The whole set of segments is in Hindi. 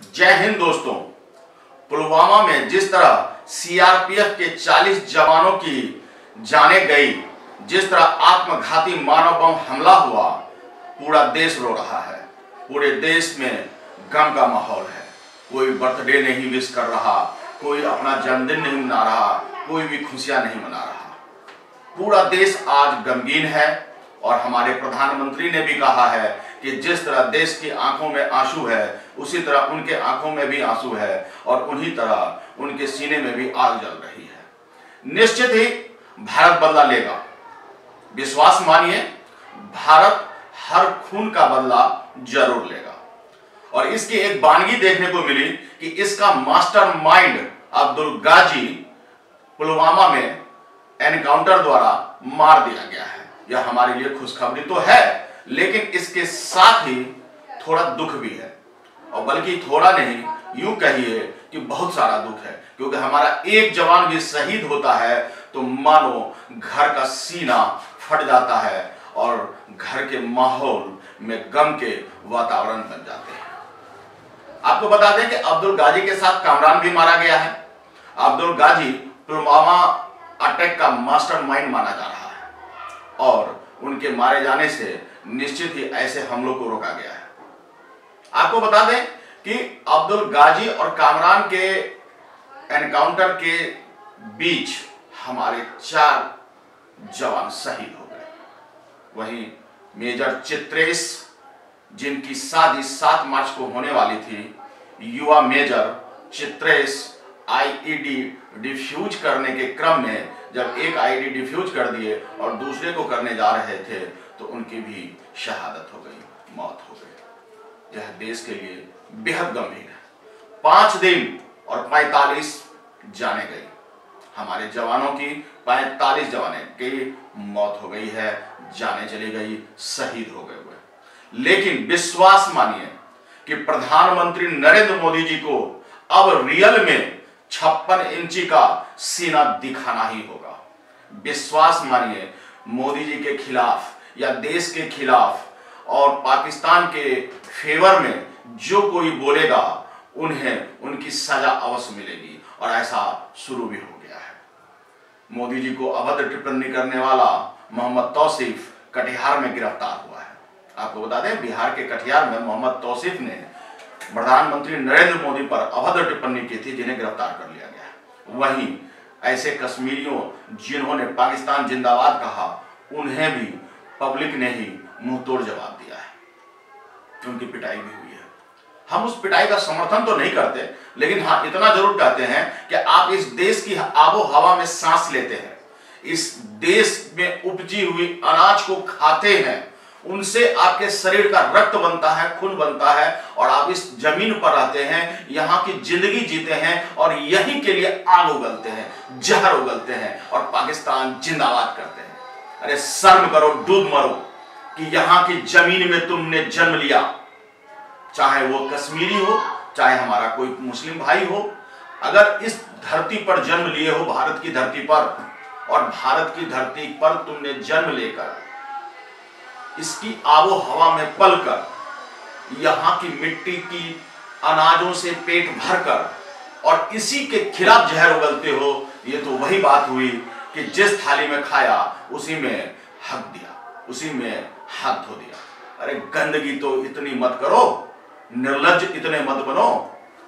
जय हिंद दोस्तों। पुलवामा में जिस तरह सीआरपीएफ के 40 जवानों की जानें गई, जिस तरह आत्मघाती मानव बम हमला हुआ, पूरा देश रो रहा है। पूरे देश में गम का माहौल है। कोई बर्थडे नहीं विश कर रहा, कोई अपना जन्मदिन नहीं मना रहा, कोई भी खुशियां नहीं मना रहा। पूरा देश आज गमगीन है और हमारे प्रधानमंत्री ने भी कहा है कि जिस तरह देश की आंखों में आंसू है, उसी तरह उनके आंखों में भी आंसू है और उन्हीं तरह उनके सीने में भी आग जल रही है। निश्चित ही भारत बदला लेगा। विश्वास मानिए, भारत हर खून का बदला जरूर लेगा। और इसकी एक वानगी देखने को मिली कि इसका मास्टरमाइंड अब्दुल गाजी पुलवामा में एनकाउंटर द्वारा मार दिया गया है। यह हमारे लिए खुशखबरी तो है, लेकिन इसके साथ ही थोड़ा दुख भी है। और बल्कि थोड़ा नहीं, यूं कहिए कि बहुत सारा दुख है, क्योंकि हमारा एक जवान भी शहीद होता है तो मानो घर का सीना फट जाता है और घर के माहौल में गम के वातावरण बन जाते हैं। आपको बता दें कि अब्दुल गाजी के साथ कामरान भी मारा गया है। अब्दुल गाजी पुलवामा अटैक का मास्टरमाइंड माना जा रहा है और उनके मारे जाने से निश्चित ही ऐसे हमलों को रोका गया है। आपको बता दें कि अब्दुल गाजी और कामरान के एनकाउंटर के बीच हमारे 4 जवान शहीद हो गए। वहीं मेजर चित्रेश, जिनकी शादी 7 मार्च को होने वाली थी, युवा मेजर चित्रेश आईईडी डिफ्यूज करने के क्रम में जब एक आईडी डिफ्यूज कर दिए और दूसरे को करने जा रहे थे तो उनकी भी शहादत हो गई, मौत हो गई। यह देश के लिए बेहद गंभीर है। 5 दिन और 45 जाने गई। हमारे जवानों की 45 जवानों की मौत हो गई है, जाने चली गई, शहीद हो गए हुए। लेकिन विश्वास मानिए कि प्रधानमंत्री नरेंद्र मोदी जी को अब रियल में 56 इंची का सीना दिखाना ही होगा। विश्वास मानिए, मोदी जी के खिलाफ या देश के खिलाफ और पाकिस्तान के फेवर में जो कोई बोलेगा, उन्हें उनकी सजा अवश्य मिलेगी और ऐसा शुरू भी हो गया है। मोदी जी को अभद्र टिप्पणी करने वाला मोहम्मद तौसीफ कटिहार में गिरफ्तार हुआ है। आपको बता दें, बिहार के कटिहार में मोहम्मद तौसीफ ने प्रधानमंत्री नरेंद्र मोदी पर अभद्र टिप्पणी की थी, जिन्हें गिरफ्तार कर लिया गया। वहीं ऐसे कश्मीरियों जिन्होंने पाकिस्तान जिंदाबाद कहा, उन्हें भी पब्लिक ने ही मुंहतोड़ जवाब दिया है। उनकी पिटाई भी हुई है। हम उस पिटाई का समर्थन तो नहीं करते, लेकिन हाँ इतना जरूर कहते हैं कि आप इस देश की आबो हवा में सांस लेते हैं, इस देश में उपजी हुई अनाज को खाते हैं, उनसे आपके शरीर का रक्त बनता है, खून बनता है और आप इस जमीन पर रहते हैं, यहाँ की जिंदगी जीते हैं और यहीं के लिए आग उगलते हैं, जहर उगलते हैं और पाकिस्तान जिंदाबाद करते हैं। अरे शर्म करो, डूब मरो कि यहाँ की जमीन में तुमने जन्म लिया। चाहे वो कश्मीरी हो, चाहे हमारा कोई मुस्लिम भाई हो, अगर इस धरती पर जन्म लिए हो, भारत की धरती पर, और भारत की धरती पर तुमने जन्म लेकर इसकी आबो हवा में पलकर, यहाँ की मिट्टी की अनाजों से पेट भरकर और इसी के खिलाफ जहर उगलते हो, ये तो वही बात हुई कि जिस थाली में खाया उसी में हक दिया, उसी में हाथ धो दिया। अरे गंदगी तो इतनी मत करो, निर्लज्ज इतने मत बनो।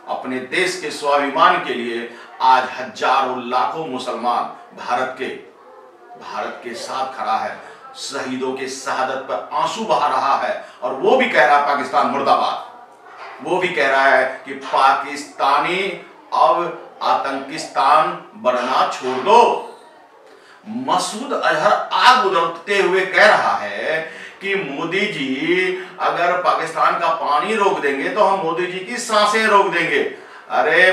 अपने देश के स्वाभिमान के लिए आज हजारों लाखों मुसलमान भारत के साथ खड़ा है, शहीदों के शहादत पर आंसू बहा रहा है और वो भी कह रहा है पाकिस्तान मुर्दाबाद। वो भी कह रहा है कि पाकिस्तानी अब आतंकिस्तान बनना छोड़ दो। मसूद अजहर आग उगलते हुए कह रहा है कि मोदी जी अगर पाकिस्तान का पानी रोक देंगे तो हम मोदी जी की सांसें रोक देंगे। अरे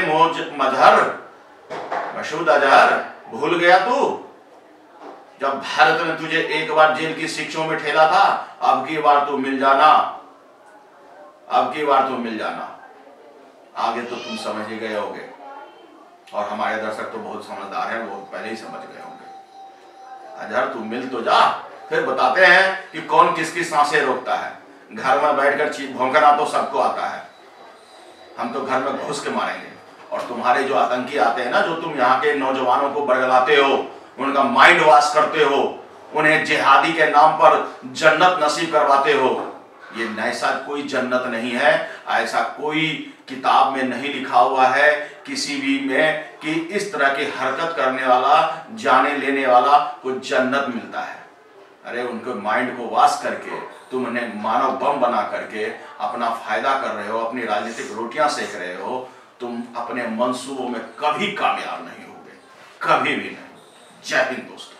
मसूद अजहर, भूल गया तू जब भारत ने तुझे एक बार जेल की शिक्षों में ठेला था? अब की बार तू मिल जाना, अब की बार तू मिल जाना। आगे तो तुम समझ ही गए होगे और हमारे दर्शक तो बहुत समझदार हैं, वो पहले ही समझ गए होंगे। अजहर तू मिल तो जा, फिर बताते हैं कि कौन किसकी सांसें रोकता है। घर में बैठकर भौंकना तो सबको आता है। हम तो घर में घुस के मारेंगे। और तुम्हारे जो आतंकी आते हैं ना, जो तुम यहाँ के नौजवानों को बरगलाते हो, उनका माइंड वॉश करते हो, उन्हें जिहादी के नाम पर जन्नत नसीब करवाते हो, ये ऐसा कोई जन्नत नहीं है, ऐसा कोई किताब में नहीं लिखा हुआ है किसी भी में कि इस तरह की हरकत करने वाला, जाने लेने वाला को जन्नत मिलता है। अरे उनके माइंड को वॉश करके तुम उन्हें मानव बम बना करके अपना फायदा कर रहे हो, अपनी राजनीतिक रोटियां सेक रहे हो। तुम अपने मंसूबों में कभी कामयाब नहीं होगे, कभी भी नहीं। जय हिंद दोस्तों।